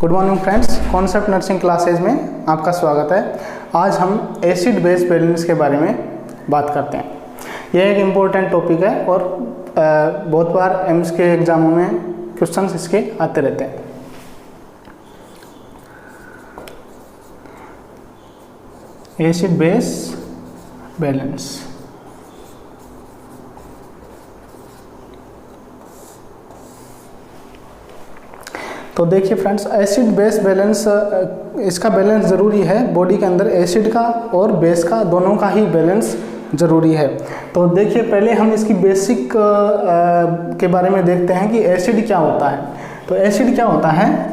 Good morning friends, concept nursing classes में आपका स्वागत है। आज हम एसिड बेस बैलेंस के बारे में बात करते हैं। यह एक इम्पोर्टेंट टॉपिक है और बहुत बार एम्स के एग्जामों में क्वेश्चंस इसके आते रहते हैं। एसिड बेस बैलेंस, तो देखिए फ्रेंड्स, एसिड बेस बैलेंस, इसका बैलेंस ज़रूरी है। बॉडी के अंदर एसिड का और बेस का दोनों का ही बैलेंस ज़रूरी है। तो देखिए, पहले हम इसकी बेसिक के बारे में देखते हैं कि एसिड क्या होता है। तो एसिड क्या होता है?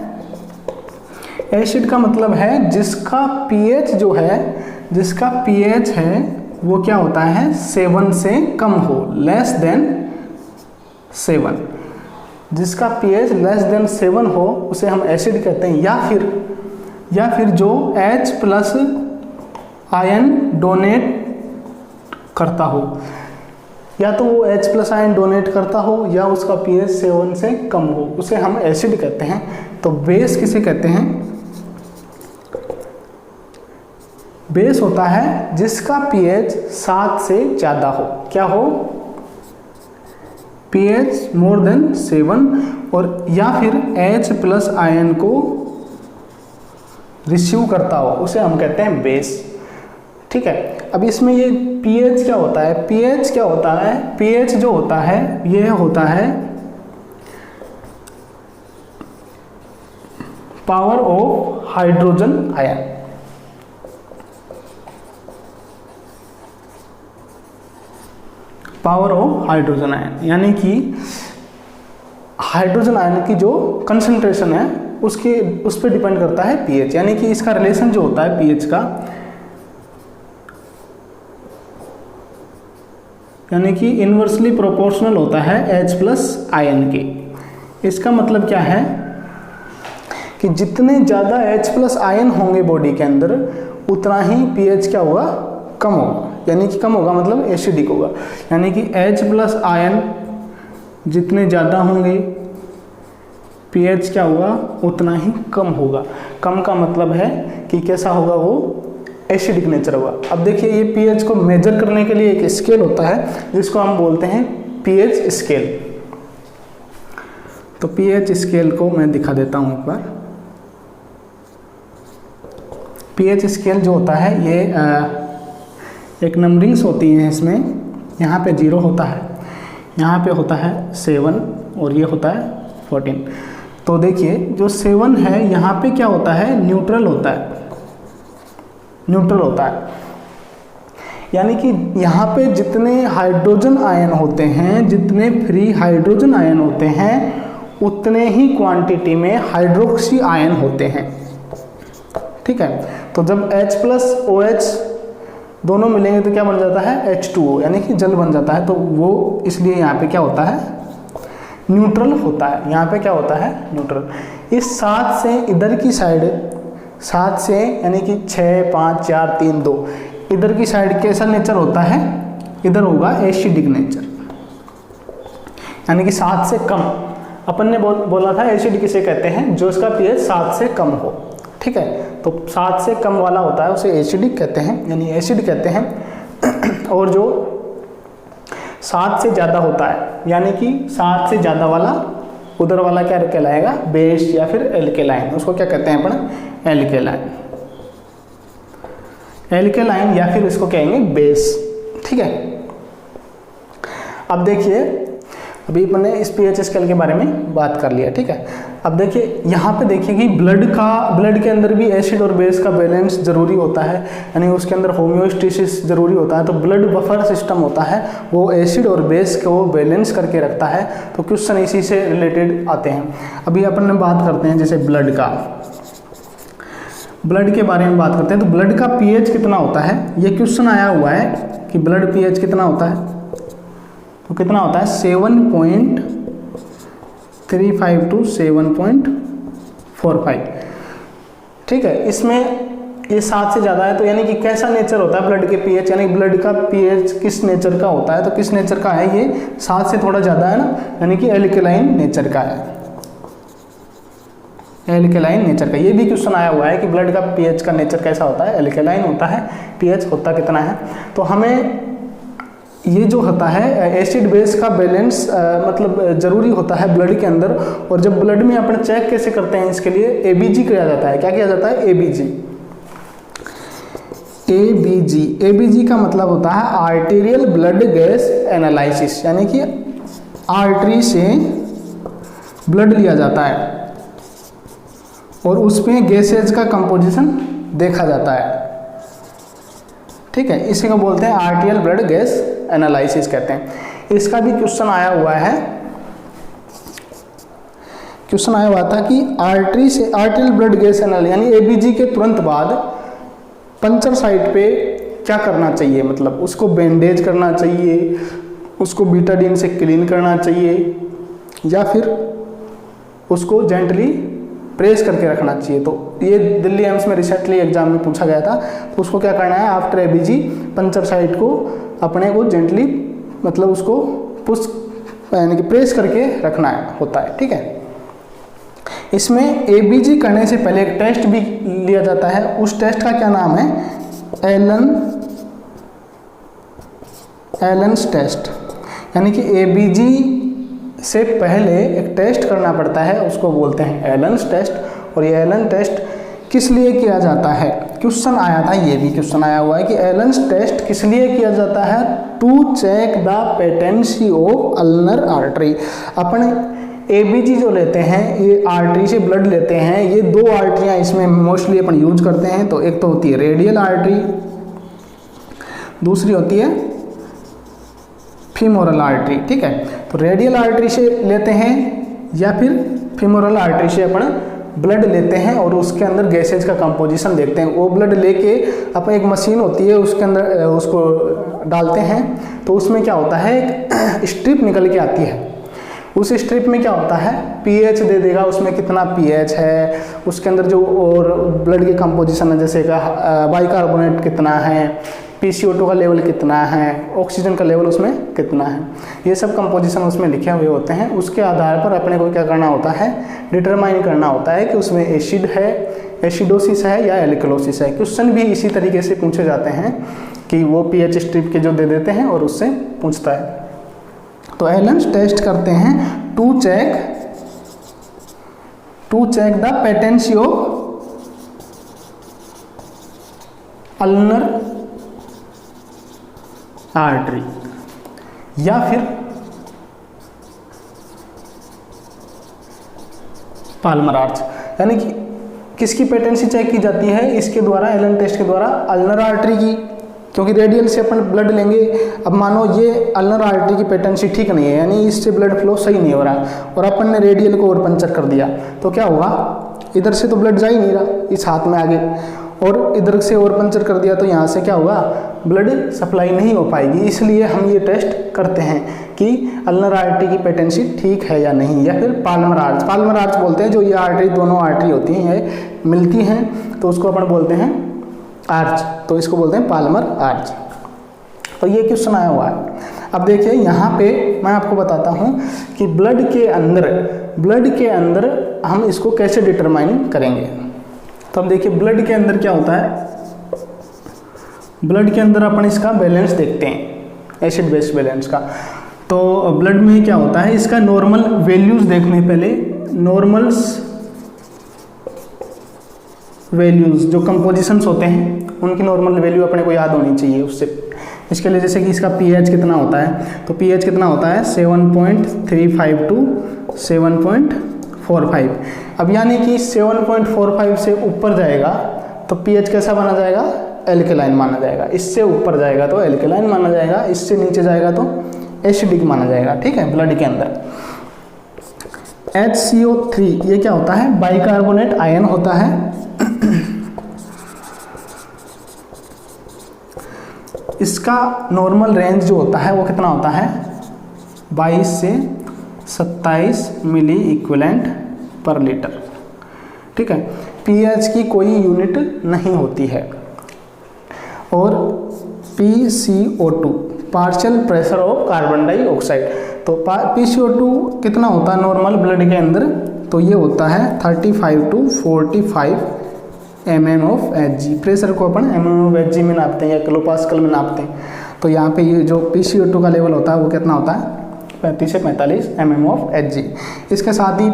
एसिड का मतलब है जिसका पीएच जो है, जिसका पीएच है वो क्या होता है, 7 से कम हो, लेस देन 7। जिसका pH लेस देन 7 हो उसे हम एसिड कहते हैं। या फिर जो H प्लस आयन डोनेट करता हो, या तो वो H प्लस आयन डोनेट करता हो या उसका pH 7 से कम हो, उसे हम एसिड कहते हैं। तो बेस किसे कहते हैं? बेस होता है जिसका pH 7 से ज़्यादा हो। क्या हो? pH मोर देन 7, और या फिर H प्लस आयन को रिसीव करता हो, उसे हम कहते हैं बेस। ठीक है। अब इसमें ये pH क्या होता है? pH क्या होता है? pH जो होता है ये होता है power of hydrogen ion. Power of hydrogen ion, यानी कि हाइड्रोजन आयन की जो कंसंट्रेशन है उस पर डिपेंड करता है pH, यानी कि इसका रिलेशन जो होता है pH का, यानी कि इनवर्सली प्रोपोर्शनल होता है H प्लस आयन के। इसका मतलब क्या है कि जितने ज़्यादा H प्लस आयन होंगे बॉडी के अंदर, उतना ही pH क्या होगा, कम होगा। यानी कि कम होगा मतलब एसिडिक होगा, यानी कि H प्लस आयन जितने ज़्यादा होंगे pH क्या होगा, उतना ही कम होगा। कम का मतलब है कि कैसा होगा, वो एसिडिक नेचर होगा। अब देखिए, ये pH को मेजर करने के लिए एक स्केल होता है जिसको हम बोलते हैं pH स्केल। तो pH स्केल को मैं दिखा देता हूँ एक बार। pH स्केल जो होता है ये एक नंबरिंग्स होती हैं इसमें। यहाँ पे 0 होता है, यहाँ पे होता है 7 और ये होता है 14। तो देखिए, जो 7 है यहाँ पे क्या होता है, न्यूट्रल होता है। न्यूट्रल होता है यानी कि यहाँ पे जितने हाइड्रोजन आयन होते हैं, जितने फ्री हाइड्रोजन आयन होते हैं, उतने ही क्वांटिटी में हाइड्रोक्सी आयन होते हैं। ठीक है। तो जब H प्लस OH दोनों मिलेंगे तो क्या बन जाता है, H2O, यानी कि जल बन जाता है। तो वो इसलिए यहाँ पे क्या होता है, न्यूट्रल होता है। यहाँ पे क्या होता है, न्यूट्रल। इस 7 से इधर की साइड, 7 से यानी कि 6, 5, 4, 3, 2, इधर की साइड कैसा नेचर होता है, इधर होगा एसिडिक नेचर, यानी कि 7 से कम। अपन ने बोला था एसिड किसे कहते हैं, जो इसका pH 7 से कम हो। ठीक है। तो 7 से कम वाला होता है उसे एसिडिक कहते हैं, यानी एसिड कहते हैं। और जो 7 से ज़्यादा होता है, यानी कि 7 से ज़्यादा वाला, उधर वाला क्या कहलाएगा, बेस या फिर एल्केलाइन। उसको क्या कहते हैं अपन, एल्केलाइन। एल्केलाइन या फिर इसको कहेंगे बेस। ठीक है। अब देखिए, अभी अपन ने इस pH स्केल के बारे में बात कर लिया। ठीक है। अब देखिए, यहाँ पे देखिए कि ब्लड के अंदर भी एसिड और बेस का बैलेंस जरूरी होता है, यानी उसके अंदर होम्योस्टेसिस जरूरी होता है। तो ब्लड बफर सिस्टम होता है, वो एसिड और बेस को बैलेंस करके रखता है। तो क्वेश्चन इसी से रिलेटेड आते हैं। अभी अपन ने बात करते हैं जैसे ब्लड के बारे में बात करते हैं। तो ब्लड का pH कितना होता है, ये क्वेश्चन आया हुआ है कि ब्लड pH कितना होता है। तो कितना होता है, 7.35 to 7.45। ठीक है। इसमें ये 7 से ज़्यादा है, तो यानी कि कैसा नेचर होता है ब्लड के pH, यानी ब्लड का pH किस नेचर का होता है। तो किस नेचर का है, ये 7 से थोड़ा ज़्यादा है ना, यानी कि एल्केलाइन नेचर का है। एल्केलाइन नेचर का। ये भी क्वेश्चन आया हुआ है कि ब्लड का पीएच का नेचर कैसा होता है, एल्केलाइन होता है, पीएच होता कितना है। तो हमें ये जो होता है एसिड बेस का बैलेंस मतलब ज़रूरी होता है ब्लड के अंदर। और जब ब्लड में अपन चेक कैसे करते हैं, इसके लिए एबीजी किया जाता है। क्या किया जाता है, एबीजी। एबीजी का मतलब होता है आर्टेरियल ब्लड गैस एनालिसिस, यानी कि आर्टरी से ब्लड लिया जाता है और उसमें गैसेज का कंपोजिशन देखा जाता है। ठीक है, इसी को बोलते हैं आर्टेरियल ब्लड गैस एनालिसिस कहते हैं। इसका भी क्वेश्चन आया हुआ है, क्वेश्चन आया हुआ था कि आर्टरी से आर्टेरियल ब्लड गैस एनालिसिस यानी एबीजी के तुरंत बाद पंचर साइट पे क्या करना चाहिए, मतलब उसको बैंडेज करना चाहिए, उसको बीटाडीन से क्लीन करना चाहिए, या फिर उसको जेंटली प्रेस करके रखना चाहिए। तो ये दिल्ली एम्स में रिसेंटली एग्जाम में पूछा गया था। तो उसको क्या करना है, आफ्टर एबीजी पंचर साइट को अपने को जेंटली मतलब उसको पुश यानी कि प्रेस करके रखना है होता है। ठीक है, इसमें एबीजी करने से पहले एक टेस्ट भी लिया जाता है। उस टेस्ट का क्या नाम है, एलन्स टेस्ट। यानी कि एबीजी से पहले एक टेस्ट करना पड़ता है, उसको बोलते हैं एलन्स टेस्ट। और ये एलन टेस्ट किस लिए किया जाता है, क्वेश्चन आया था, ये भी क्वेश्चन आया हुआ है कि एलन्स टेस्ट किस लिए किया जाता है, to check the patency of ulnar artery. अपन एबीजी जो लेते हैं, ये आर्टरी से ब्लड लेते हैं, ये दो आर्टरियाँ इसमें मोस्टली अपन यूज करते हैं। तो एक तो होती है रेडियल आर्टरी, दूसरी होती है फीमोरल आर्टरी। ठीक है, तो रेडियल आर्टरी से लेते हैं या फिर फीमोरल आर्टरी से अपन ब्लड लेते हैं और उसके अंदर गैसेज का कंपोजिशन देखते हैं। वो ब्लड लेके अपन एक मशीन होती है उसके अंदर उसको डालते हैं, तो उसमें क्या होता है, एक स्ट्रिप निकल के आती है। उस स्ट्रिप में क्या होता है, पीएच दे देगा, उसमें कितना पीएच है, उसके अंदर जो और ब्लड के कंपोजिशन है, जैसे बाइकार्बोनेट कितना है, PCO2 का लेवल कितना है, ऑक्सीजन का लेवल उसमें कितना है, ये सब कंपोजिशन उसमें लिखे हुए होते हैं। उसके आधार पर अपने को क्या करना होता है, डिटरमाइन करना होता है कि उसमें एसिड है, एसिडोसिस है या एल्कलोसिस है। क्वेश्चन भी इसी तरीके से पूछे जाते हैं कि वो पीएच स्ट्रिप के जो दे देते हैं और उससे पूछता है। तो एलन्स टेस्ट करते हैं to check the patency of ulnar artery, या फिर पाल्मर आर्च। यानी कि किसकी पेटेंसी चेक की जाती है, इसके द्वारा, एलन टेस्ट के द्वारा अल्नर आर्टरी की, क्योंकि रेडियल से अपन ब्लड लेंगे। अब मानो ये अल्नर आर्टरी की पेटेंसी ठीक नहीं है, यानी इससे ब्लड फ्लो सही नहीं हो रहा, और अपन ने रेडियल को और पंचर कर दिया, तो क्या हुआ, इधर से तो ब्लड जा ही नहीं रहा इस हाथ में आगे, और इधर से और पंचर कर दिया, तो यहाँ से क्या हुआ, ब्लड सप्लाई नहीं हो पाएगी। इसलिए हम ये टेस्ट करते हैं कि अल्नर आर्टरी की पेटेंसी ठीक है या नहीं, या फिर पाल्मर आर्च बोलते हैं। जो ये आर्टरी, दोनों आर्टरी होती हैं, ये मिलती हैं, तो उसको अपन बोलते हैं आर्च, तो इसको बोलते हैं पाल्मर आर्च। तो ये क्वेश्चन आया हुआ है। अब देखिए यहाँ पे मैं आपको बताता हूँ कि ब्लड के अंदर हम इसको कैसे डिटरमाइन करेंगे। तो अब देखिए ब्लड के अंदर क्या होता है, ब्लड के अंदर अपन इसका बैलेंस देखते हैं, एसिड बेस बैलेंस का। तो ब्लड में क्या होता है, इसका नॉर्मल वैल्यूज देखने, पहले नॉर्मल्स वैल्यूज जो कंपोजिशंस होते हैं उनकी नॉर्मल वैल्यू अपने को याद होनी चाहिए उससे। इसके लिए जैसे कि इसका पीएच कितना होता है, तो पीएच कितना होता है 7.35 टू 7.45। अब यानी कि 7.45 से ऊपर जाएगा तो पीएच कैसा माना जाएगा, एल्केलाइन माना जाएगा। इससे ऊपर जाएगा तो एल्केलाइन माना जाएगा, इससे नीचे जाएगा तो एसिडिक माना जाएगा। ठीक है, ब्लड के अंदर HCO3 ये क्या होता है, बाइकार्बोनेट आयन होता है। इसका नॉर्मल रेंज जो होता है वो कितना होता है, 22 से 27 मिली इक्विवेलेंट पर लीटर। ठीक है, पीएच की कोई यूनिट नहीं होती है। और PCO2 partial pressure of carbon dioxide, तो PCO2 कितना होता है नॉर्मल ब्लड के अंदर तो ये होता है 35 to 45 mm of Hg। Pressure को अपन mm ऑफ Hg में नापते हैं या किलो पास्कल में नापते हैं। तो यहाँ पे ये जो PCO2 का लेवल होता है वो कितना होता है 35 से 45 mm ऑफ Hg। इसके साथ ही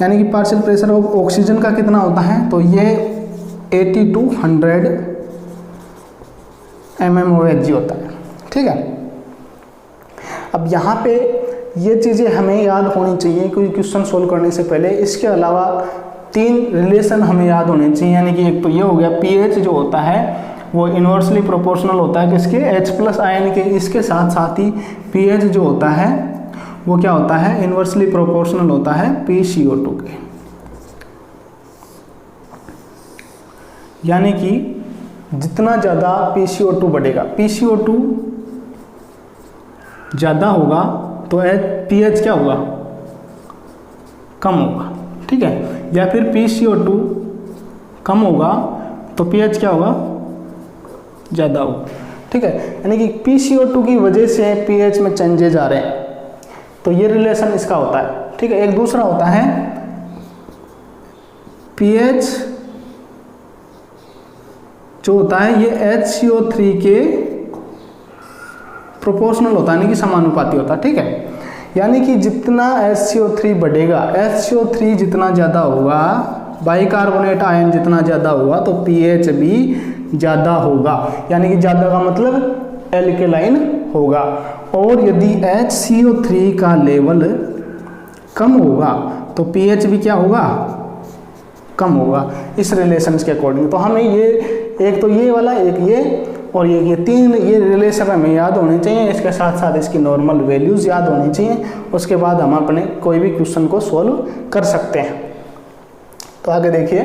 यानी कि पार्शियल प्रेशर ऑफ ऑक्सीजन का कितना होता है, तो ये 80 to 100 mm ऑफ Hg होता है। ठीक है, अब यहाँ पे ये चीज़ें हमें याद होनी चाहिए कोई क्वेश्चन सोल्व करने से पहले। इसके अलावा 3 रिलेशन हमें याद होने चाहिए, यानी कि एक तो ये हो गया pH जो होता है वो इन्वर्सली प्रोपोर्शनल होता है किसके, H+ आयन के। इसके साथ साथ ही pH जो होता है वो क्या होता है, इन्वर्सली प्रोपोर्शनल होता है PCO2 के। यानी कि जितना ज़्यादा PCO2 बढ़ेगा, PCO2 ज़्यादा होगा तो pH क्या होगा, कम होगा। ठीक है, या फिर PCO2 कम होगा तो pH क्या होगा, ज़्यादा होगा। ठीक है, यानी कि PCO2 की वजह से pH में चेंजेज आ रहे हैं, तो ये रिलेशन इसका होता है। ठीक है, एक दूसरा होता है pH जो होता है ये HCO3 के प्रोपोर्शनल होता है, यानी कि समानुपाती होता है। ठीक है, यानी कि जितना HCO3 बढ़ेगा, HCO3 जितना ज़्यादा होगा, बाइकार्बोनेट आयन जितना ज़्यादा होगा तो pH भी ज़्यादा होगा। यानी कि ज़्यादा का मतलब एल्केलाइन होगा। और यदि HCO3 का लेवल कम होगा तो pH भी क्या होगा, कम होगा, इस रिलेशंस के अकॉर्डिंग। तो हमें ये एक तो ये वाला, एक ये और ये 3 ये रिलेशन हमें याद होने चाहिए। इसके साथ साथ इसकी नॉर्मल वैल्यूज़ याद होनी चाहिए, उसके बाद हम अपने कोई भी क्वेश्चन को सॉल्व कर सकते हैं। तो आगे देखिए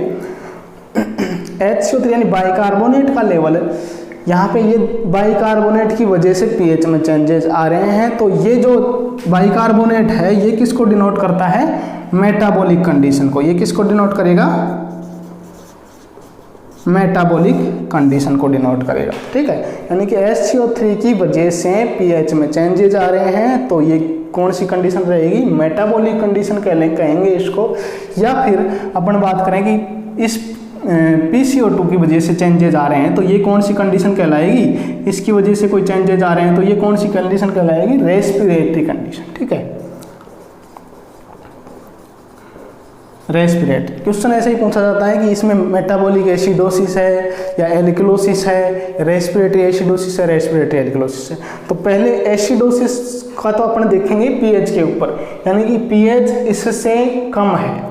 HCO3 यानी बाइकार्बोनेट का लेवल, यहाँ पे ये बाइकार्बोनेट की वजह से pH में चेंजेस आ रहे हैं। तो ये जो बाइकार्बोनेट है ये किसको डिनोट करता है, मेटाबॉलिक कंडीशन को। ये किसको डिनोट करेगा, मेटाबॉलिक कंडीशन को डिनोट करेगा। ठीक है, यानी कि HCO3 की वजह से pH में चेंजेज आ रहे हैं, तो ये कौन सी कंडीशन रहेगी, मेटाबॉलिक कंडीशन कहेंगे इसको। या फिर अपन बात करें कि इस PCO2 की वजह से चेंजेज आ रहे हैं तो ये कौन सी कंडीशन कहलाएगी, इसकी वजह से कोई चेंजेज आ रहे हैं तो ये कौन सी कंडीशन कहलाएगी, रेस्पिरेटरी कंडीशन। ठीक है, रेस्पिरेटरी। क्वेश्चन ऐसे ही पूछा जाता है कि इसमें मेटाबॉलिक एसिडोसिस है या एल्कलोसिस है, रेस्पिरेटरी एसिडोसिस है, रेस्पिरेटरी एल्कलोसिस है। तो पहले एसिडोसिस का तो अपन देखेंगे pH के ऊपर, यानी कि pH इससे कम है,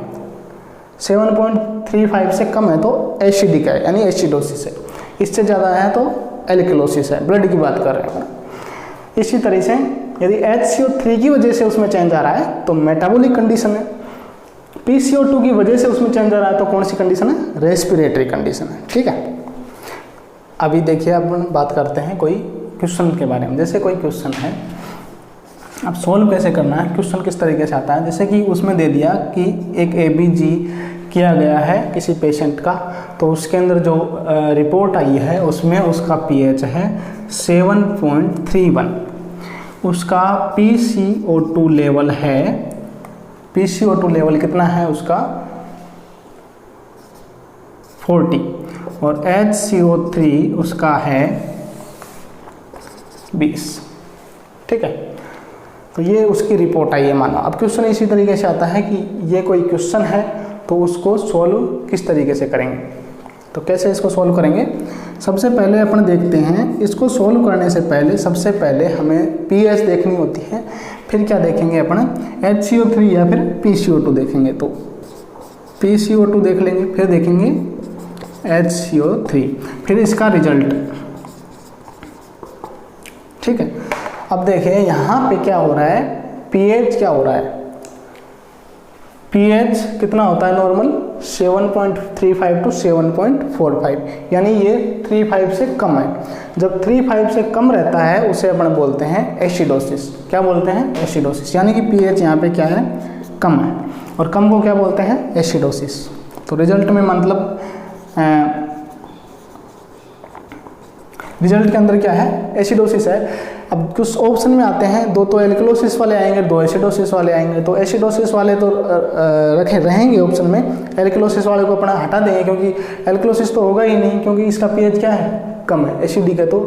7.35 से कम है तो एसिडिक है, यानी एसिडोसिस है। इससे ज़्यादा है तो एल्कलोसिस है, ब्लड की बात कर रहे हैं। इसी तरह से यदि HCO3 की वजह से उसमें चेंज आ रहा है तो मेटाबॉलिक कंडीशन है, PCO2 की वजह से उसमें चेंज आ रहा है तो कौन सी कंडीशन है, रेस्पिरेटरी कंडीशन है। ठीक है, अभी देखिए अपन बात करते हैं कोई क्वेश्चन के बारे में। जैसे कोई क्वेश्चन है, अब सोल्व कैसे करना है, क्वेश्चन किस तरीके से आता है। जैसे कि उसमें दे दिया कि एक ABG किया गया है किसी पेशेंट का, तो उसके अंदर जो रिपोर्ट आई है उसमें उसका pH है 7.31, उसका PCO2 लेवल है, PCO2 लेवल कितना है उसका 40 और HCO3 उसका है 20। ठीक है, तो ये उसकी रिपोर्ट आई है मानो। अब क्वेश्चन इसी तरीके से आता है कि ये कोई क्वेश्चन है तो उसको सॉल्व किस तरीके से करेंगे। तो कैसे इसको सॉल्व करेंगे, सबसे पहले अपन देखते हैं, इसको सॉल्व करने से पहले सबसे पहले हमें pH देखनी होती है, फिर क्या देखेंगे अपन, HCO3 या फिर PCO2 देखेंगे। तो PCO2 देख लेंगे, फिर देखेंगे HCO3, फिर इसका रिजल्ट। ठीक है, अब देखिए यहाँ पे क्या हो रहा है, pH क्या हो रहा है, pH कितना होता है नॉर्मल 7.35 to 7.45, यानी ये 35 से कम है। जब 35 से कम रहता है उसे अपन बोलते हैं एसिडोसिस। क्या बोलते हैं, एसिडोसिस। यानी कि pH यहाँ पे क्या है, कम है, और कम को क्या बोलते हैं, एसिडोसिस। तो रिजल्ट में मतलब रिजल्ट के अंदर क्या है, एसिडोसिस है। अब कुछ ऑप्शन में आते हैं, दो तो एल्कलोसिस वाले आएंगे, दो एसिडोसिस वाले आएंगे। तो एसिडोसिस वाले तो रहेंगे ऑप्शन में, एल्कलोसिस वाले को अपना हटा देंगे क्योंकि एल्कलोसिस तो होगा ही नहीं, क्योंकि इसका पीएच क्या है, कम है। एसिडिक है तो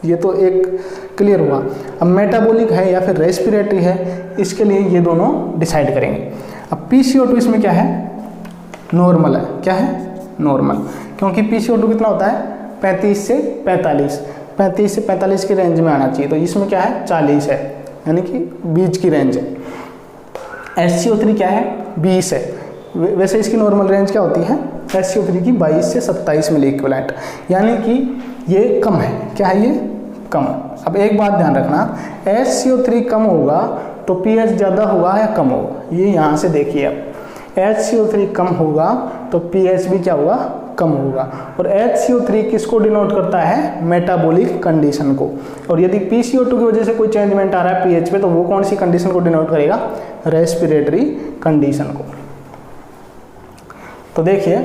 ये तो एक क्लियर हुआ। अब मेटाबॉलिक है या फिर रेस्पिरेटरी है, इसके लिए ये दोनों डिसाइड करेंगे। अब PCO2 इसमें क्या है, नॉर्मल है। क्या है, नॉर्मल, क्योंकि PCO2 कितना होता है 35 से 45 की रेंज में आना चाहिए। तो इसमें क्या है 40 है, यानी कि बीच की रेंज है। SCO3 क्या है 20 है। वैसे इसकी नॉर्मल रेंज क्या होती है SCO3 की 22 से 27 मिली इक्विवेलेंट, यानी कि ये कम है। क्या है, ये कम। अब एक बात ध्यान रखना, SCO3 कम होगा तो pH ज़्यादा हुआ या कम होगा, ये यहाँ से देखिए। अब HCO3 कम होगा तो pH भी क्या होगा, कम होगा। और HCO3 किसको डिनोट करता है, मेटाबॉलिक कंडीशन को। और यदि PCO2 की वजह से कोई चेंजमेंट आ रहा है pH पे, तो वो कौन सी कंडीशन को डिनोट करेगा, रेस्पिरेटरी कंडीशन को। तो देखिए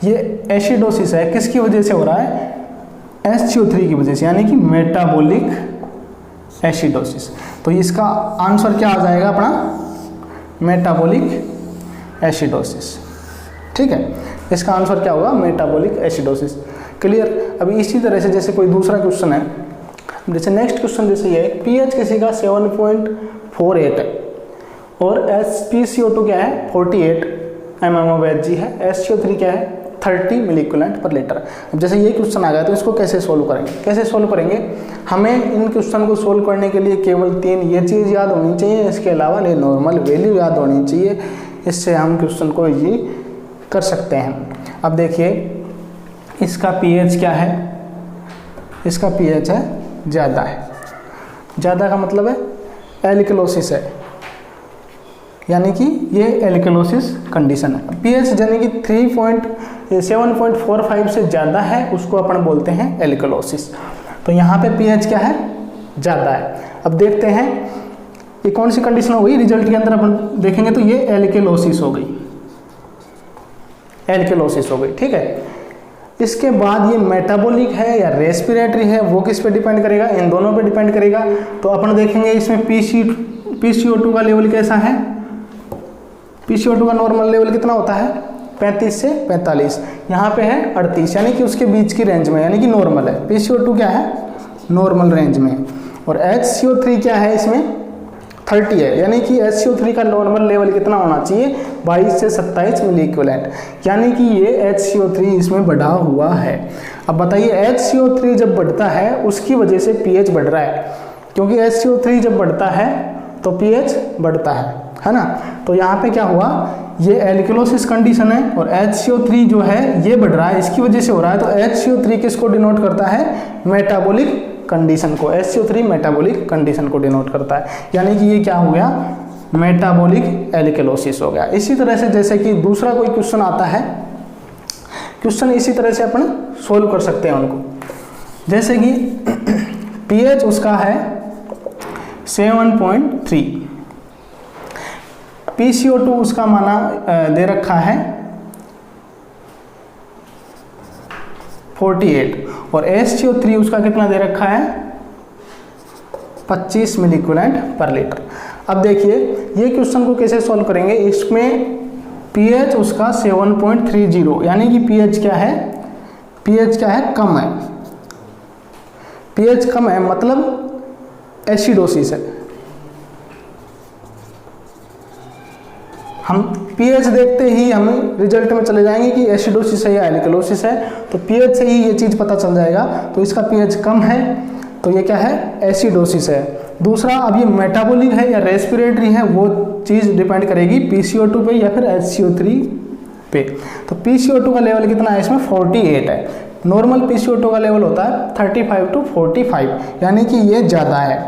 ये एसिडोसिस है, किसकी वजह से हो रहा है, SCO3 की वजह से, यानी कि मेटाबॉलिक एसिडोसिस। तो इसका आंसर क्या आ जाएगा अपना, मेटाबॉलिक एसिडोसिस। ठीक है, इसका आंसर क्या होगा, मेटाबॉलिक एसिडोसिस। क्लियर। अभी इसी तरह से जैसे कोई दूसरा क्वेश्चन है, जैसे नेक्स्ट क्वेश्चन जैसे ये pH किसी का 7.48 है और PCO2 क्या है 48 mmHg है, SCO3 क्या है 30 मिली इक्विवेलेंट पर लीटर। अब जैसे ये क्वेश्चन आ गया तो इसको कैसे सोल्व करेंगे, कैसे सोल्व करेंगे, हमें इन क्वेश्चन को सोल्व करने के लिए केवल 3 ये चीज़ याद होनी चाहिए, इसके अलावा ये नॉर्मल वैल्यू याद होनी चाहिए। इससे हम क्वेश्चन को इजी कर सकते हैं। अब देखिए इसका pH क्या है, इसका pH है ज़्यादा है। ज़्यादा का मतलब है एल्कलोसिस है, यानी कि ये एल्कलोसिस कंडीशन है। pH यानी कि 7.45 से ज़्यादा है, उसको अपन बोलते हैं एल्कलोसिस। तो यहाँ पे pH क्या है, ज़्यादा है। अब देखते हैं ये कौन सी कंडीशन हो गई, रिजल्ट के अंदर अपन देखेंगे तो ये एल्कलोसिस हो गई, एल्कलोसिस हो गई। ठीक है, इसके बाद ये मेटाबॉलिक है या रेस्पिरेटरी है, वो किस पे डिपेंड करेगा, इन दोनों पे डिपेंड करेगा। तो अपन देखेंगे इसमें PCO2 का लेवल कैसा है, PCO2 का नॉर्मल लेवल कितना होता है 35 से 45, यहाँ पे है 38, यानी कि उसके बीच की रेंज में, यानी कि नॉर्मल है। PCO2 क्या है, नॉर्मल रेंज में। और HCO3 क्या है, इसमें 30 है, यानी कि HCO3 का नॉर्मल लेवल कितना होना चाहिए 22 से 27 मिली इक्विवेलेंट, यानी कि ये HCO3 इसमें बढ़ा हुआ है। अब बताइए HCO3 जब बढ़ता है उसकी वजह से pH बढ़ रहा है, क्योंकि HCO3 जब बढ़ता है तो pH बढ़ता है ना। तो यहाँ पे क्या हुआ, ये एल्कलोसिस कंडीशन है और HCO3 जो है ये बढ़ रहा है, इसकी वजह से हो रहा है। तो HCO3 किसको डिनोट करता है, मेटाबॉलिक कंडीशन को। SCO3 मेटाबॉलिक कंडीशन को डिनोट करता है, यानी कि ये क्या हो गया, मेटाबॉलिक एल्कलोसिस हो गया। इसी तरह से जैसे कि दूसरा कोई क्वेश्चन आता है, क्वेश्चन इसी तरह से अपन सोल्व कर सकते हैं उनको। जैसे कि pH उसका है 7.3, PCO2 उसका माना दे रखा है 48 और SCO3 उसका कितना दे रखा है 25 मिली इक्विवेलेंट पर लीटर। अब देखिए ये क्वेश्चन को कैसे सॉल्व करेंगे, इसमें pH उसका 7.30, यानी कि pH क्या है, pH क्या है, कम है। pH कम है मतलब एसिडोसिस है। हम pH देखते ही हमें रिजल्ट में चले जाएंगे कि एसिडोसिस है या एल्कलोसिस है, तो pH से ही ये चीज़ पता चल जाएगा। तो इसका pH कम है तो ये क्या है, एसिडोसिस है। दूसरा, अब ये मेटाबॉलिक है या रेस्पिरेटरी है, वो चीज़ डिपेंड करेगी PCO2 पे या फिर HCO3 पे। तो PCO2 का लेवल कितना है इसमें 48 है। नॉर्मल PCO2 का लेवल होता है 35 to 45, यानी कि ये ज़्यादा है,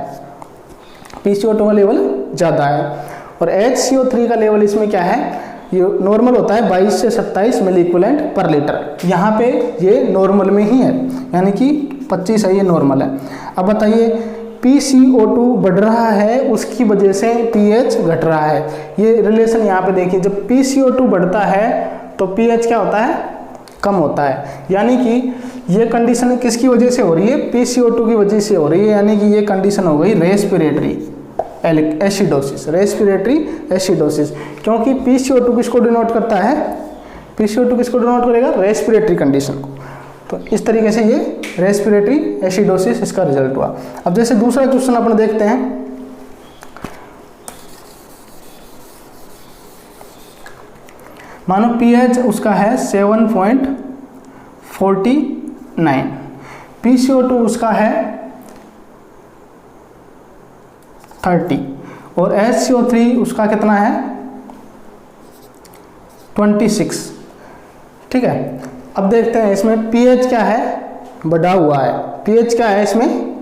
PCO2 का लेवल ज़्यादा है। और HCO3 का लेवल इसमें क्या है, ये नॉर्मल होता है 22 से 27 मिली इक्विवेलेंट पर लीटर, यहाँ पे ये नॉर्मल में ही है, यानी कि 25 है, ये नॉर्मल है। अब बताइए PCO2 बढ़ रहा है उसकी वजह से pH घट रहा है। ये रिलेशन यहाँ पे देखिए, जब PCO2 बढ़ता है तो pH क्या होता है, कम होता है। यानी कि ये कंडीशन किसकी वजह से हो रही है, PCO2 की वजह से हो रही है। यानी कि ये कंडीशन हो गई रेस्पिरेटरी एसिडोसिस, रेस्पिरेटरी एसिडोसिस। क्योंकि PCO2 किसको डिनोट करता है, PCO2 किसको डिनोट करेगा, रेस्पिरेटरी कंडीशन को। तो इस तरीके से ये रेस्पिरेटरी एसिडोसिस इसका रिजल्ट हुआ। अब जैसे दूसरा क्वेश्चन अपन देखते हैं, मानो pH उसका है 7.49, PCO2 उसका है 30 और HCO3 उसका कितना है 26। ठीक है, अब देखते हैं इसमें pH क्या है, बढ़ा हुआ है। pH क्या है इसमें,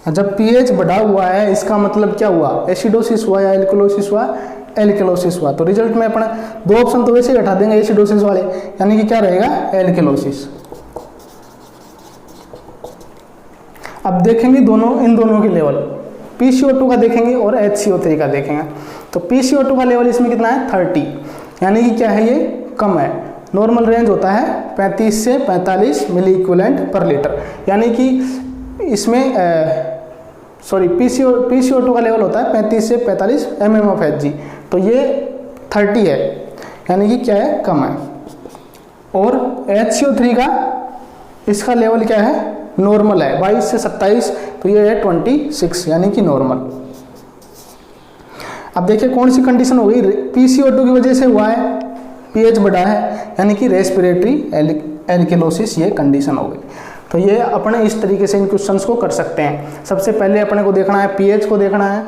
जब pH बढ़ा हुआ है इसका मतलब क्या हुआ, एसिडोसिस हुआ या एल्कलोसिस हुआ, एल्कलोसिस हुआ। तो रिजल्ट में अपन दो ऑप्शन तो वैसे ही हटा देंगे एसिडोसिस वाले, यानी कि क्या रहेगा, एल्कलोसिस। अब देखेंगे इन दोनों के लेवल, PCO2 का देखेंगे और HCO3 का देखेंगे। तो PCO2 का लेवल इसमें कितना है 30, यानी कि क्या है, ये कम है। नॉर्मल रेंज होता है 35 से 45 मिली इक्विवेलेंट पर लीटर, यानी कि इसमें PCO2 का लेवल होता है 35 से 45 mmHg, तो ये 30 है, यानी कि क्या है, कम है। और HCO3 का इसका लेवल क्या है, नॉर्मल है 22 से 27, तो ये है 26, यानी कि नॉर्मल। अब देखिए कौन सी कंडीशन हो गई, PCO2 की वजह से हुआ है, pH बढ़ा है, यानी कि रेस्पिरेटरी एल्कलोसिस ये कंडीशन हो गई। तो ये अपने इस तरीके से इन क्वेश्चंस को कर सकते हैं। सबसे पहले अपने को देखना है pH को देखना है,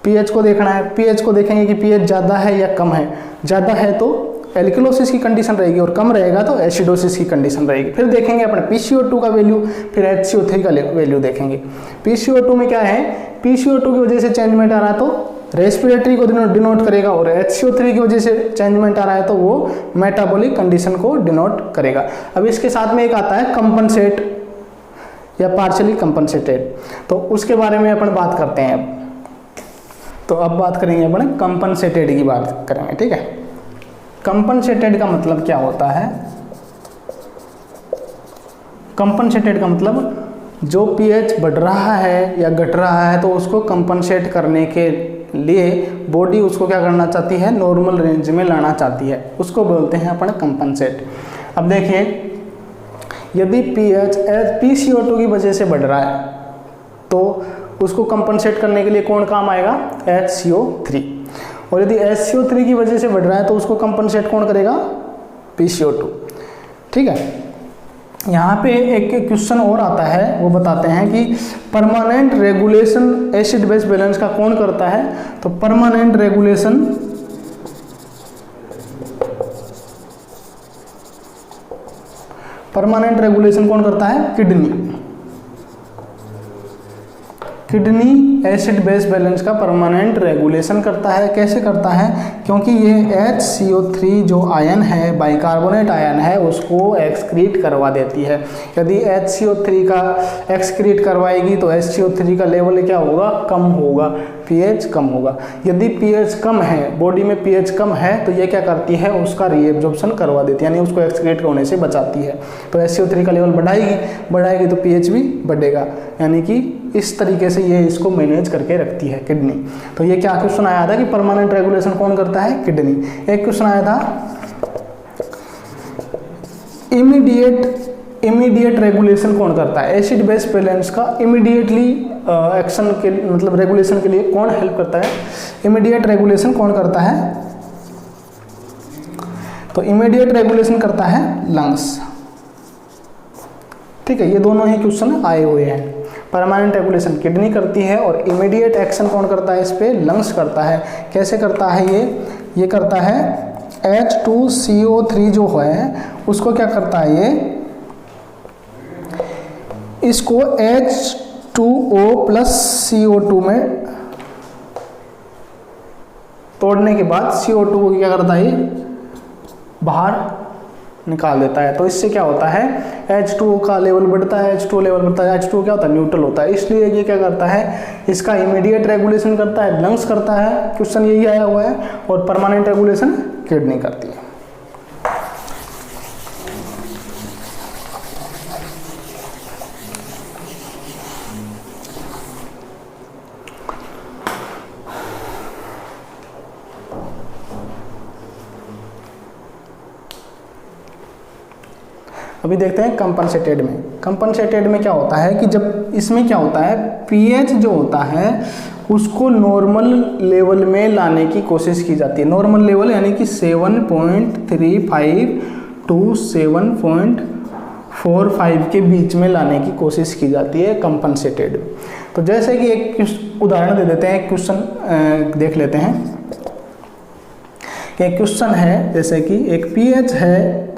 pH को देखना है, pH को देखेंगे कि pH ज़्यादा है या कम है। ज़्यादा है तो एल्कलोसिस की कंडीशन रहेगी और कम रहेगा तो एसिडोसिस की कंडीशन रहेगी। फिर देखेंगे अपने PCO2 का वैल्यू, फिर HCO3 का वैल्यू देखेंगे। PCO2 में क्या है, PCO2 की वजह से चेंजमेंट आ रहा है तो रेस्पिरेटरी को डिनोट करेगा, और HCO3 की वजह से चेंजमेंट आ रहा है तो वो मेटाबॉलिक कंडीशन को डिनोट करेगा। अब इसके साथ में एक आता है कंपनसेट या पार्शियली कंपनसेटेड, तो उसके बारे में अपन बात करते हैं। तो अब बात करेंगे अपन कंपनसेटेड की बात करेंगे। ठीक है, कंपनसेटेड का मतलब क्या होता है, कंपनसेटेड का मतलब जो pH बढ़ रहा है या घट रहा है तो उसको कंपनसेट करने के लिए बॉडी उसको क्या करना चाहती है, नॉर्मल रेंज में लाना चाहती है, उसको बोलते हैं अपन कंपनसेट। अब देखिए यदि pH PCO2 की वजह से बढ़ रहा है तो उसको कंपनसेट करने के लिए कौन काम आएगा, HCO3, और यदि HCO3 की वजह से बढ़ रहा है तो उसको कंपनसेट कौन करेगा, PCO2। ठीक है, यहाँ पे एक क्वेश्चन और आता है, वो बताते हैं कि permanent regulation acid base balance का कौन करता है। तो परमानेंट रेगुलेशन कौन करता है, किडनी एसिड बेस बैलेंस का परमानेंट रेगुलेशन करता है। कैसे करता है, क्योंकि ये HCO3 जो आयन है, बाइकार्बोनेट आयन है, उसको एक्सक्रीट करवा देती है। यदि HCO3 का एक्सक्रीट करवाएगी तो HCO3 का लेवल क्या होगा, कम होगा, pH कम होगा। यदि pH कम है, बॉडी में pH कम है तो ये क्या करती है, उसका रीएब्जॉर्प्शन करवा देती है, यानी उसको एक्सक्रीट होने से बचाती है। तो HCO3 का लेवल बढ़ाएगी तो pH भी बढ़ेगा, यानी कि इस तरीके से ये इसको मैनेज करके रखती है किडनी। तो ये क्या क्वेश्चन आया था कि परमानेंट रेगुलेशन कौन करता है, किडनी। एक क्वेश्चन आया था इमीडिएट रेगुलेशन कौन करता है, एसिड बेस बैलेंस का इमीडिएटली एक्शन के मतलब रेगुलेशन के लिए कौन हेल्प करता है, इमीडिएट रेगुलेशन कौन करता है। तो इमीडिएट रेगुलेशन करता है लंग्स। ठीक है, ये दोनों ही क्वेश्चन आए हुए हैं। परमानेंट रेगुलेशन किडनी करती है और इमीडिएट एक्शन कौन करता है, इस पे लंग्स करता है। कैसे करता है ये करता है H2CO3 जो है उसको क्या करता है, ये इसको H2O प्लस CO2 में तोड़ने के बाद CO2 को क्या करता है, बाहर निकाल देता है। तो इससे क्या होता है, H2O का लेवल बढ़ता है, H2O लेवल बढ़ता है, H2O क्या होता है, न्यूट्रल होता है। इसलिए ये क्या करता है, इसका इमीडिएट रेगुलेशन करता है, लंग्स करता है, क्वेश्चन यही आया हुआ है, और परमानेंट रेगुलेशन किडनी करती है। अभी देखते हैं कंपनसेटेड में। कंपनसेटेड में क्या होता है कि जब इसमें क्या होता है, पीएच जो होता है उसको नॉर्मल लेवल में लाने की कोशिश की जाती है। नॉर्मल लेवल यानी कि 7.35 टू 7.45 के बीच में लाने की कोशिश की जाती है कंपनसेटेड। तो जैसे कि एक उदाहरण दे देते हैं, क्वेश्चन देख लेते हैं कि एक क्वेश्चन है, जैसे कि एक पीएच है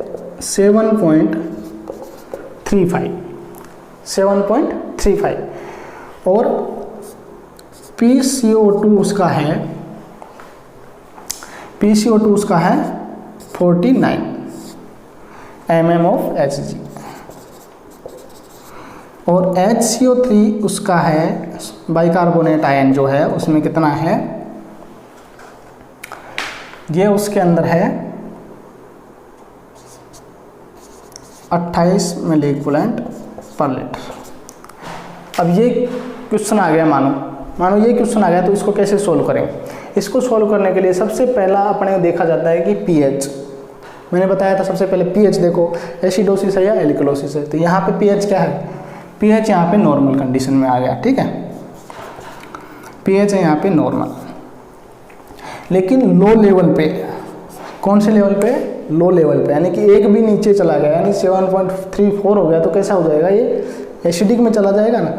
7.35 और PCO2 उसका है 49 mm of Hg और HCO3 उसका है बाइकार्बोनेट आयन जो है उसमें कितना है, ये उसके अंदर है 28 मिली इक्विवेलेंट पर लीटर। अब ये क्वेश्चन आ गया, मानो ये क्वेश्चन आ गया, तो इसको कैसे सोल्व करें। इसको सोल्व करने के लिए सबसे पहला अपने देखा जाता है कि पीएच, मैंने बताया था सबसे पहले पीएच देखो एसिडोसिस है या एल्कलोसिस है। तो यहाँ पे पीएच क्या है, पीएच यहाँ पे नॉर्मल कंडीशन में आ गया, ठीक है, पीएच है यहाँ पे नॉर्मल। लेकिन लो लेवल पे, कौन से लेवल पे, लो लेवल पे, यानी कि एक भी नीचे चला गया, यानी 7.34 हो गया, तो कैसा हो जाएगा, ये एसिडिक में चला जाएगा ना।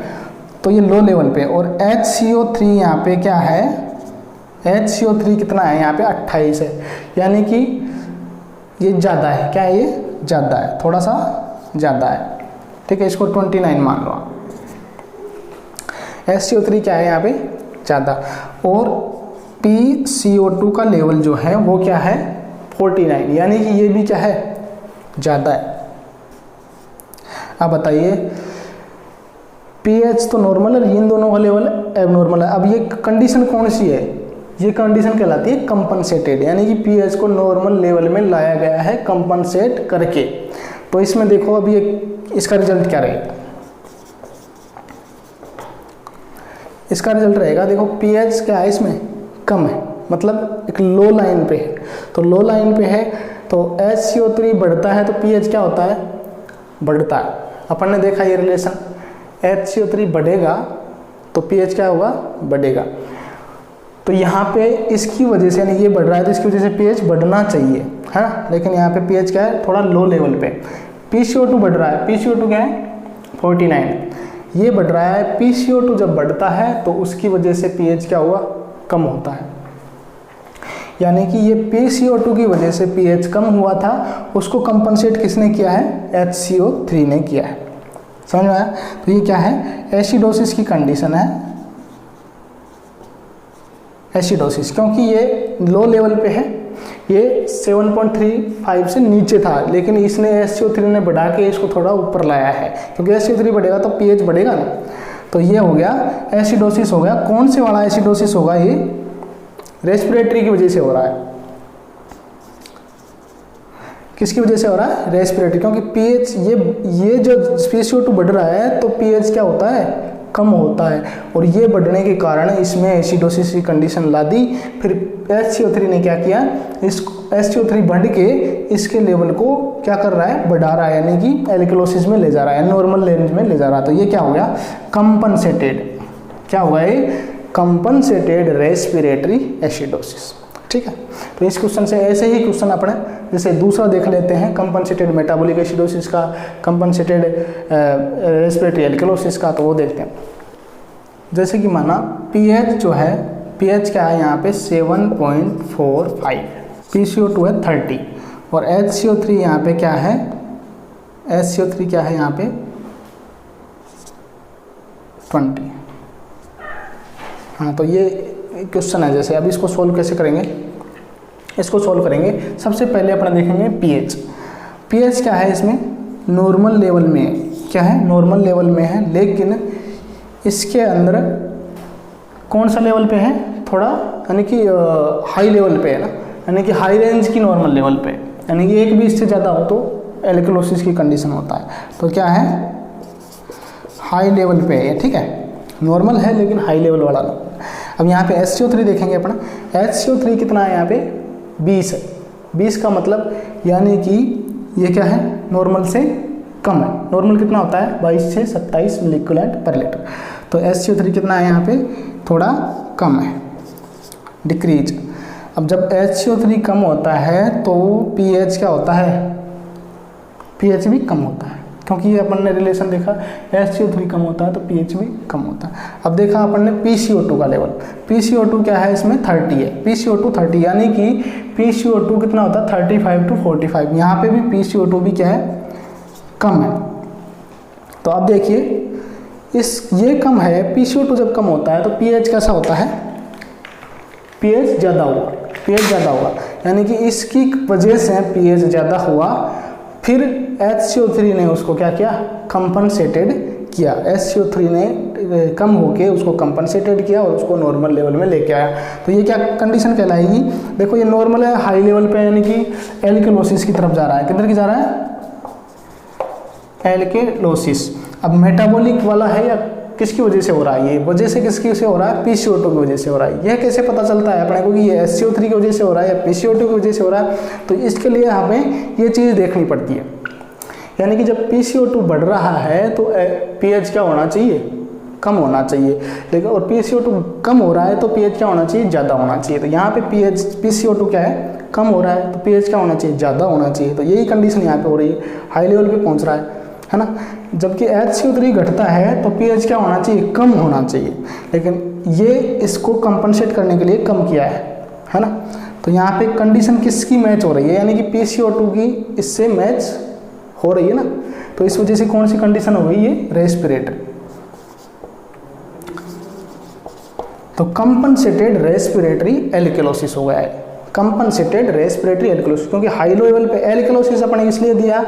तो ये लो लेवल पे। और HCO3 यहाँ पे क्या है, HCO3 कितना है यहाँ पे 28 है, यानी कि ये ज़्यादा है, क्या है, ये ज़्यादा है, थोड़ा सा ज़्यादा है, ठीक है, इसको 29 मान लो आप। HCO3 क्या है यहाँ पे ज़्यादा, और PCO2 का लेवल जो है वो क्या है 49, यानी कि ये भी क्या है ज़्यादा है। अब बताइए पीएच तो नॉर्मल है, इन दोनों का लेवल एबनॉर्मल है। अब ये कंडीशन कौन सी है, ये कंडीशन कहलाती है कंपनसेटेड, यानी कि पीएच को नॉर्मल लेवल में लाया गया है कंपनसेट करके। तो इसमें देखो अब ये इसका रिजल्ट क्या रहेगा, इसका रिजल्ट रहेगा, देखो पीएच क्या है इसमें कम है, मतलब एक लो लाइन पे है। तो लो लाइन पे है तो HCO3 बढ़ता है तो पीएच क्या होता है, बढ़ता है। अपन ने देखा ये रिलेशन, HCO3 बढ़ेगा तो पीएच क्या होगा, बढ़ेगा। तो यहाँ पे इसकी वजह से, यानी ये बढ़ रहा है तो इसकी वजह से पीएच बढ़ना चाहिए, है ना, लेकिन यहाँ पे पीएच क्या है थोड़ा लो लेवल पे। PCO2 बढ़ रहा है, PCO2 क्या है 49, ये बढ़ रहा है। PCO2 जब बढ़ता है तो उसकी वजह से पीएच क्या हुआ, कम होता है, यानी कि ये PCO2 की वजह से pH कम हुआ था, उसको कंपनसेट किसने किया है, HCO3 ने किया है। समझ में आया। तो ये क्या है, एसिडोसिस की कंडीशन है, एसिडोसिस, क्योंकि ये लो लेवल पे है, ये 7.35 से नीचे था, लेकिन इसने HCO3 ने बढ़ा के इसको थोड़ा ऊपर लाया है, क्योंकि HCO3 बढ़ेगा तो pH बढ़ेगा ना। तो ये हो गया एसिडोसिस हो गया। कौन से वाला एसिडोसिस होगा, ये रेस्पिरेटरी की वजह से हो रहा है। किसकी वजह से हो रहा है, रेस्पिरेटरी, क्योंकि पीएच ये जो PCO2 बढ़ रहा है तो पीएच क्या होता है, कम होता है, और ये बढ़ने के कारण इसमें एसिडोसिस की कंडीशन ला दी। फिर HCO3 ने क्या किया, इस HCO3 बढ़ के इसके लेवल को क्या कर रहा है, बढ़ा रहा है, यानी कि एल्कलोसिस में ले जा रहा है, नॉर्मल रेंज में ले जा रहा है। तो ये क्या हो गया, कंपनसेटेड, क्या हुआ ये, कंपनसेटेड रेस्पिरेटरी एसिडोसिस। ठीक है, तो इस क्वेश्चन से ऐसे ही क्वेश्चन अपने जैसे दूसरा देख लेते हैं, कंपनसेटेड मेटाबॉलिक एसिडोसिस का, कंपनसेटेड रेस्पिरेटरी एल्कलोसिस का, तो वो देखते हैं। जैसे कि माना पीएच जो है, पीएच क्या है यहाँ पे 7.45, PCO2 है 30 और HCO3 यहाँ पे क्या है, HCO3 क्या है यहाँ पे 20। हाँ, तो ये क्वेश्चन है। जैसे अब इसको सोल्व कैसे करेंगे, इसको सोल्व करेंगे, सबसे पहले अपना देखेंगे पीएच। पीएच क्या है इसमें, नॉर्मल लेवल में है। क्या है, नॉर्मल लेवल में है, लेकिन इसके अंदर कौन सा लेवल पे है, थोड़ा यानी कि हाई लेवल पे है ना, यानी कि हाई रेंज की नॉर्मल लेवल पे, यानी कि 1 20 से ज़्यादा हो तो एल्कलोसिस की कंडीशन होता है। तो क्या है, हाई लेवल पे है, ठीक है, नॉर्मल है लेकिन हाई लेवल वाला। अब यहाँ पे HCO3 देखेंगे अपना, HCO3 कितना है यहाँ पे, 20 है। 20 का मतलब यानी कि ये क्या है, नॉर्मल से कम है। नॉर्मल कितना होता है, 22 से 27 मिलीक्यूलेंट पर लीटर। तो HCO3 कितना है यहाँ पे, थोड़ा कम है, डिक्रीज। अब जब HCO3 कम होता है तो pH क्या होता है, pH भी कम होता है, क्योंकि ये अपन ने रिलेशन देखा, HCO3 कम होता है तो pH भी कम होता है। अब देखा अपन ने PCO2 का लेवल, PCO2 क्या है इसमें, 30 है, PCO2 30, यानी कि PCO2 कितना होता है, 35 to 45। यहाँ पे भी PCO2 भी क्या है, कम है। तो अब देखिए ये कम है, PCO2 जब कम होता है तो pH कैसा होता है, pH ज़्यादा हुआ, pH ज़्यादा हुआ, यानी कि इसकी वजह से pH ज़्यादा हुआ, फिर HCO3 ने उसको क्या किया, कंपनसेटेड किया। HCO3 ने कम होके उसको कंपनसेटेड किया और उसको नॉर्मल लेवल में लेके आया। तो ये क्या कंडीशन कहलाएगी, देखो ये नॉर्मल है, हाई लेवल पे, यानी कि एल्केलोसिस की तरफ जा रहा है। किधर की जा रहा है, एल्केलोसिस। अब मेटाबॉलिक वाला है या किसकी वजह से हो रहा है, ये वजह से किसकी से हो रहा है, PCO2 की वजह से हो रहा है। यह कैसे पता चलता है अपने को कि ये HCO3 की वजह से हो रहा है या PCO2 की वजह से हो रहा है, तो इसके लिए हमें ये चीज़ देखनी पड़ती है। यानी कि जब PCO2 बढ़ रहा है तो pH क्या होना चाहिए, कम होना चाहिए, लेकिन और PCO2 कम हो रहा है तो pH क्या होना चाहिए, ज़्यादा होना चाहिए। तो यहाँ पे PCO2 क्या है, कम हो रहा है, तो pH क्या होना चाहिए, ज़्यादा होना चाहिए। तो यही कंडीशन यहाँ पे हो रही है, हाई लेवल पे पहुँच रहा है ना। जबकि HCO3 घटता है तो pH क्या होना चाहिए, कम होना चाहिए, लेकिन ये इसको कंपनसेट करने के लिए कम किया है ना। तो यहाँ पे कंडीशन किसकी मैच हो रही है, यानी कि PCO2 की इससे मैच हो रही है ना। तो इस वजह से कौन सी कंडीशन हो गई, ये रेस्पिरेटरी। तो कंपनसेटेड रेस्पिरेटरी एल्केलोसिस हो गया है, कंपनसेटेड रेस्पिरेटरी एल्केलोसिस। क्योंकि हाई लेवल पे एल्केलोसिस अपने इसलिए दिया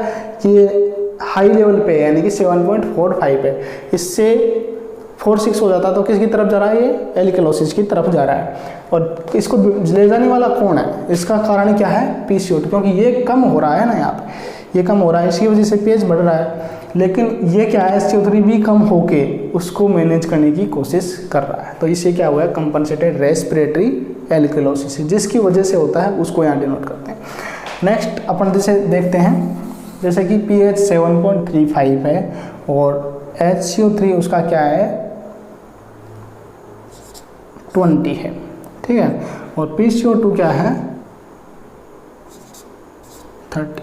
कि हाई लेवल पे यानी कि 7.45 है, इससे 4.6 हो जाता तो किसकी तरफ जा रहा है, ये एल्केलोसिस की तरफ जा रहा है। और इसको ले जाने वाला कौन है, इसका कारण क्या है, PCO2, क्योंकि ये कम हो रहा है ना, यहाँ पे ये कम हो रहा है, इसकी वजह से pH बढ़ रहा है। लेकिन ये क्या है, HCO3 भी कम होके उसको मैनेज करने की कोशिश कर रहा है। तो इससे क्या हुआ है, कंपनसेटेड रेस्पिरेटरी एल्केलोसिस, जिसकी वजह से होता है उसको यहाँ डिनोट करते हैं। नेक्स्ट अपन जैसे देखते हैं, जैसे कि pH 7.35 है और HCO3 उसका क्या है, 20 है, ठीक है, और PCO2 क्या है, 30।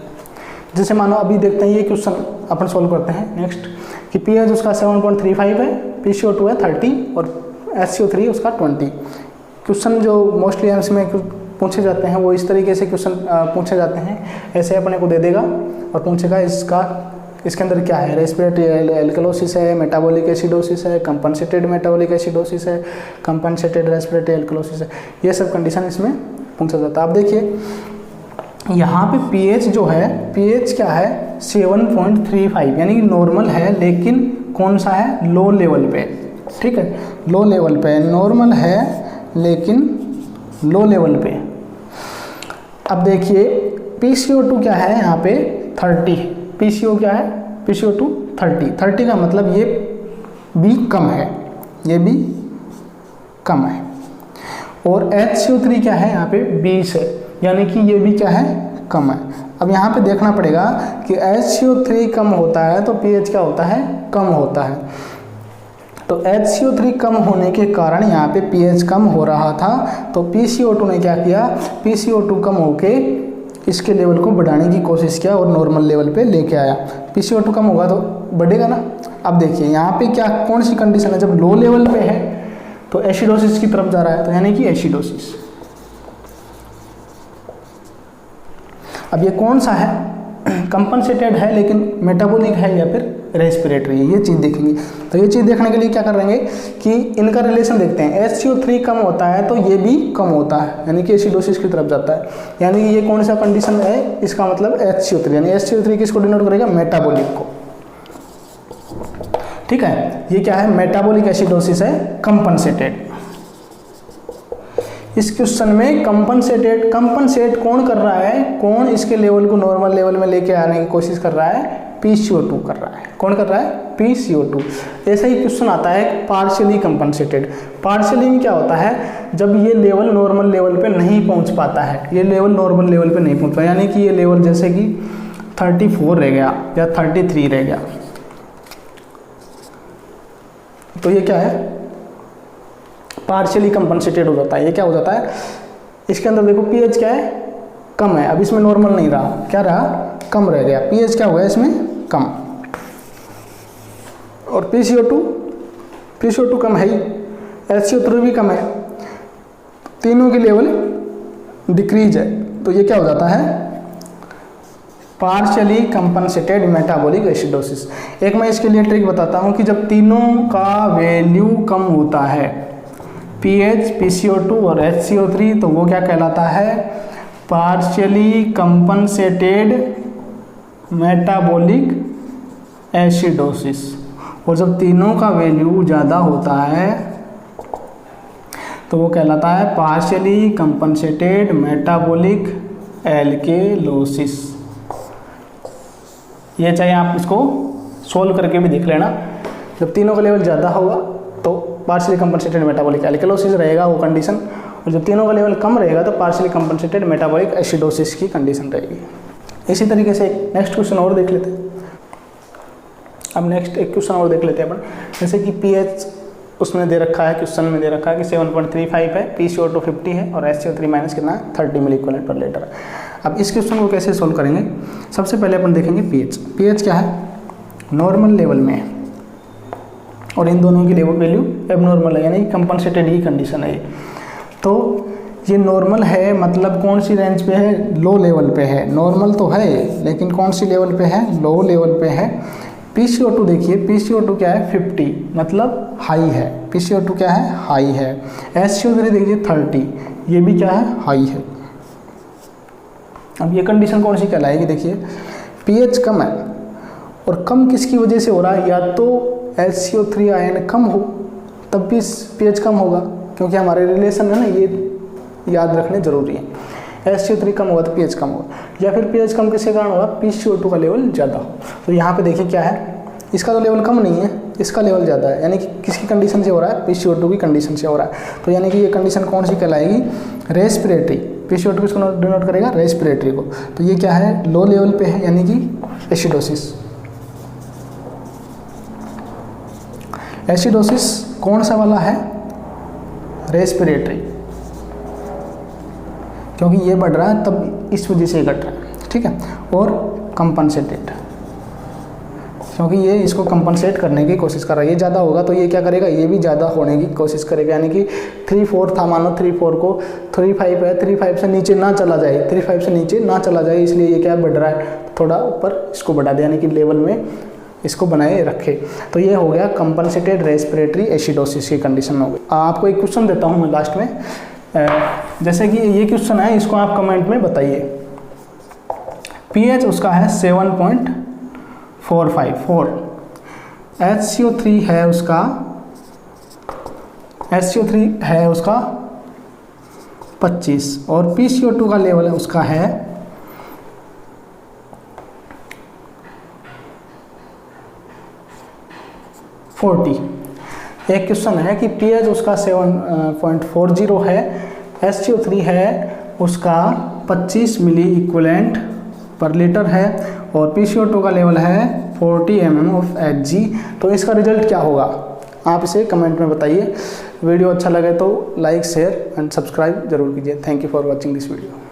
जैसे मानो अभी देखते हैं ये क्वेश्चन अपन सोल्व करते हैं नेक्स्ट, कि pH उसका 7.35 है, PCO2 है 30 और HCO3 उसका 20। क्वेश्चन जो मोस्टली इसमें पूछे जाते हैं वो इस तरीके से क्वेश्चन पूछे जाते हैं, ऐसे अपने को दे देगा और पूछेगा इसके अंदर क्या है, रेस्पिरेटरी एल्केलोसिस है, मेटाबॉलिक एसिडोसिस है, कंपनसेटेड मेटाबॉलिक एसिडोसिस है, कंपनसेटेड रेस्पिरेटरी एल्केलोसिस है, ये सब कंडीशन इसमें पूछा जाता है। आप देखिए यहाँ पे pH जो है, pH क्या है, 7.35, यानी कि नॉर्मल है, लेकिन कौन सा है, लो लेवल पे, ठीक है, लो लेवल पे, नॉर्मल है लेकिन लो लेवल पे। अब देखिए PCO2 क्या है यहाँ पे, 30, PCO क्या है, PCO2 30 का मतलब ये भी कम है, ये भी कम है। और HCO3 क्या है यहाँ पे, 20 है, यानी कि ये भी क्या है, कम है। अब यहाँ पे देखना पड़ेगा कि HCO3 कम होता है तो pH क्या होता है, कम होता है। तो HCO3 कम होने के कारण यहाँ पे pH कम हो रहा था, तो PCO2 ने क्या किया, PCO2 कम होके इसके लेवल को बढ़ाने की कोशिश किया और नॉर्मल लेवल पे लेके आया। PCO2 कम होगा तो बढ़ेगा ना। अब देखिए यहाँ पे क्या, कौन सी कंडीशन है, जब लो लेवल पे है तो एसिडोसिस की तरफ जा रहा है, तो यानी कि एसिडोसिस। अब ये कौन सा है, कंपनसेटेड है लेकिन मेटाबॉलिक है या फिर रेस्पिरेटरी है, ये चीज़ देखेंगे। तो ये चीज़ देखने के लिए क्या करेंगे कि इनका रिलेशन देखते हैं। HCO3 कम होता है तो ये भी कम होता है, यानी कि एसिडोसिस की तरफ जाता है। यानी कि ये कौन सा कंडीशन है, इसका मतलब HCO3, यानी HCO3 किसको डिनोट करेगा, मेटाबॉलिक को। ठीक है, ये क्या है, मेटाबॉलिक एसिडोसिस है, कंपनसेटेड। इस क्वेश्चन में कंपनसेट कौन कर रहा है, कौन इसके लेवल को नॉर्मल लेवल में लेके आने की कोशिश कर रहा है, PCO2 कर रहा है। कौन कर रहा है, PCO2। ऐसा ही क्वेश्चन आता है पार्शियली कंपनसेटेड। पार्शियली में क्या होता है, जब ये लेवल नॉर्मल लेवल पे नहीं पहुंच पाता है, ये लेवल नॉर्मल लेवल पे नहीं पहुंच पाया, यानी कि ये लेवल जैसे कि 34 रह गया या 33 रह गया, तो ये क्या है, पार्शियली कंपनसेटेड हो जाता है। ये क्या हो जाता है, इसके अंदर देखो pH क्या है, कम है, अब इसमें नॉर्मल नहीं रहा, क्या रहा, कम रह गया, pH क्या हो गया इसमें, कम। और PCO2 कम है ही, HCO3 भी कम है, तीनों की लेवल डिक्रीज है, तो ये क्या हो जाता है, पार्शियली कंपनसेटेड मेटाबॉलिक एसिडोसिस। एक मैं इसके लिए ट्रिक बताता हूँ कि जब तीनों का वैल्यू कम होता है, pH, PCO2 और HCO3, तो वो क्या कहलाता है, पार्शियली कंपनसेटेड मेटाबॉलिक एसिडोसिस। और जब तीनों का वैल्यू ज़्यादा होता है तो वो कहलाता है पार्शियली कंपनसेटेड मेटाबॉलिक एल्केलोसिस। ये चाहे आप इसको सोल्व करके भी देख लेना, जब तीनों का लेवल ज़्यादा होगा तो पार्शियली कंपनसेटेड मेटाबॉलिक एल्केलोसिस रहेगा वो कंडीशन, और जब तीनों का लेवल कम रहेगा तो पार्शियली कंपनसेटेड मेटाबॉलिक एसिडोसिस की कंडीशन रहेगी। इसी तरीके से नेक्स्ट क्वेश्चन और देख लेते हैं। अब नेक्स्ट एक क्वेश्चन और देख लेते हैं अपन, जैसे कि pH उसमें दे रखा है, क्वेश्चन में दे रखा है कि 7.35 है, PCO2 50 है और HCO3 माइनस कितना है, 30 मिली इक्विवेलेंट पर लीटर। अब इस क्वेश्चन को कैसे सोल्व करेंगे, सबसे पहले अपन देखेंगे pH क्या है, नॉर्मल लेवल में है और इन दोनों की लेवल वैल्यू एबनॉर्मल है, यानी कंपनसेटेड ही कंडीशन है। तो ये नॉर्मल है, मतलब कौन सी रेंज पे है, लो लेवल पे है। नॉर्मल तो है लेकिन कौन सी लेवल पे है, लो लेवल पे है। PCO2 देखिए, PCO2 क्या है, 50, मतलब हाई है, PCO2 क्या है, हाई है। HCO3 देखिए 30, ये भी क्या है, हाई है। अब ये कंडीशन कौन सी कहलाएगी, देखिए pH कम है, और कम किसकी वजह से हो रहा है, या तो HCO3 आयन कम हो तब भी pH कम होगा, क्योंकि हमारे रिलेशन है ना, ये याद रखने जरूरी है। HCO3 कम होगा तो pH कम होगा, या फिर pH कम किसके कारण होगा, PCO2 का लेवल ज़्यादा हो। तो यहाँ पे देखिए क्या है, इसका तो लेवल कम नहीं है, इसका लेवल ज़्यादा है, यानी कि किसकी कंडीशन से हो रहा है, PCO2 की कंडीशन से हो रहा है। तो यानी कि ये कंडीशन कौन सी कहलाएगी, रेस्पिरेटरी। PCO2 किसको डिनोट करेगा, रेस्पिरेटरी को। तो ये क्या है, लो लेवल पे है, यानी कि एसिडोसिस। एसिडोसिस कौन सा वाला है, रेस्पिरेटरी, क्योंकि ये बढ़ रहा है तब इस वजह से घट रहा है, ठीक है। और कंपनसेटेड, क्योंकि ये इसको कंपनसेट करने की कोशिश कर रहा है, ये ज़्यादा होगा तो ये क्या करेगा, ये भी ज़्यादा होने की कोशिश करेगा, यानी कि 3-4 था, मानो 3-4 को 3-5 है, 3-5 से नीचे ना चला जाए, 3-5 से नीचे ना चला जाए, इसलिए ये क्या बढ़ रहा है, थोड़ा ऊपर इसको बढ़ा दे, यानी कि लेवल में इसको बनाए रखे। तो ये हो गया कंपनसेटेड रेस्पिरेटरी एसिडोसिस की कंडीशन हो गई। आपको एक क्वेश्चन देता हूँ मैं लास्ट में, जैसे कि ये क्वेश्चन है, इसको आप कमेंट में बताइए। pH उसका है 7.454, HCO3 है उसका 25 और PCO2 का लेवल है उसका है 40। एक क्वेश्चन है कि pH उसका 7.40 है, HCO3 है उसका 25 मिली इक्विवेलेंट पर लीटर है और PCO2 का लेवल है 40 mm ऑफ Hg। तो इसका रिजल्ट क्या होगा, आप इसे कमेंट में बताइए। वीडियो अच्छा लगे तो लाइक, शेयर एंड सब्सक्राइब जरूर कीजिए। Thank you for watching this video.